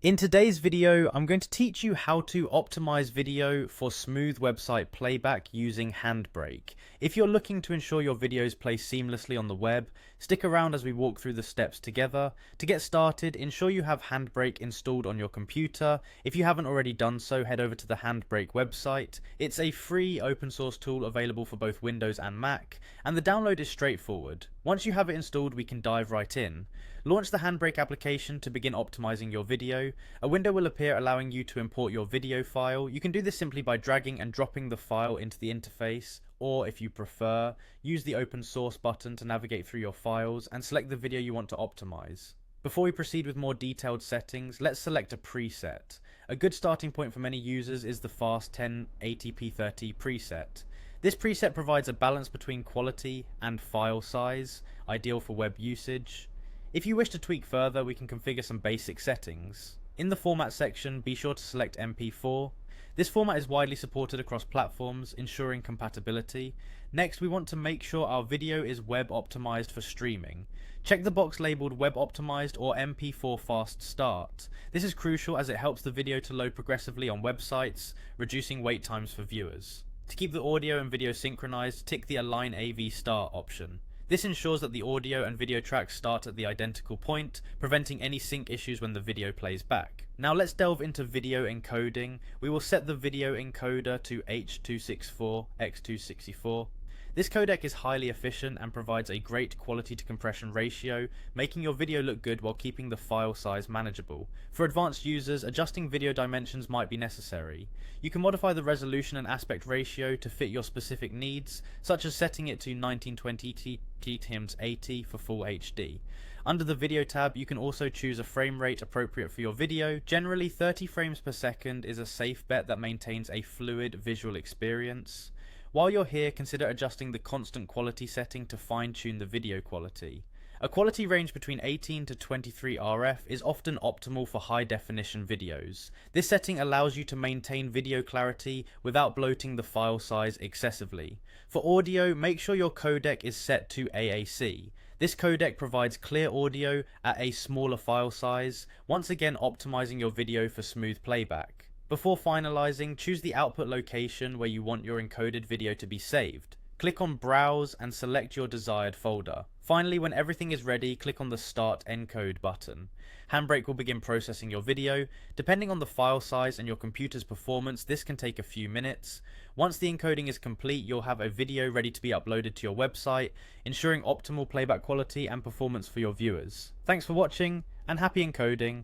In today's video, I'm going to teach you how to optimize video for smooth website playback using Handbrake. If you're looking to ensure your videos play seamlessly on the web, stick around as we walk through the steps together. To get started, ensure you have Handbrake installed on your computer. If you haven't already done so, head over to the Handbrake website. It's a free open source tool available for both Windows and Mac, and the download is straightforward. Once you have it installed, we can dive right in. Launch the Handbrake application to begin optimizing your video. A window will appear allowing you to import your video file. You can do this simply by dragging and dropping the file into the interface, or if you prefer, use the open source button to navigate through your files and select the video you want to optimize. Before we proceed with more detailed settings, let's select a preset. A good starting point for many users is the fast 1080p30 preset. This preset provides a balance between quality and file size, ideal for web usage. If you wish to tweak further, we can configure some basic settings. In the format section, be sure to select MP4. This format is widely supported across platforms, ensuring compatibility. Next, we want to make sure our video is web optimized for streaming. Check the box labeled web optimized or MP4 fast start. This is crucial as it helps the video to load progressively on websites, reducing wait times for viewers. To keep the audio and video synchronized, tick the Align AV Start option. This ensures that the audio and video tracks start at the identical point, preventing any sync issues when the video plays back. Now let's delve into video encoding. We will set the video encoder to H.264x264. This codec is highly efficient and provides a great quality to compression ratio, making your video look good while keeping the file size manageable. For advanced users, adjusting video dimensions might be necessary. You can modify the resolution and aspect ratio to fit your specific needs, such as setting it to 1920 x 80 for full HD. Under the video tab, you can also choose a frame rate appropriate for your video. Generally, 30 frames per second is a safe bet that maintains a fluid visual experience. While you're here, consider adjusting the constant quality setting to fine-tune the video quality. A quality range between 18 to 23 RF is often optimal for high-definition videos. This setting allows you to maintain video clarity without bloating the file size excessively. For audio, make sure your codec is set to AAC. This codec provides clear audio at a smaller file size, once again optimizing your video for smooth playback. Before finalizing, choose the output location where you want your encoded video to be saved. Click on Browse and select your desired folder. Finally, when everything is ready, click on the Start Encode button. Handbrake will begin processing your video. Depending on the file size and your computer's performance, this can take a few minutes. Once the encoding is complete, you'll have a video ready to be uploaded to your website, ensuring optimal playback quality and performance for your viewers. Thanks for watching, and happy encoding!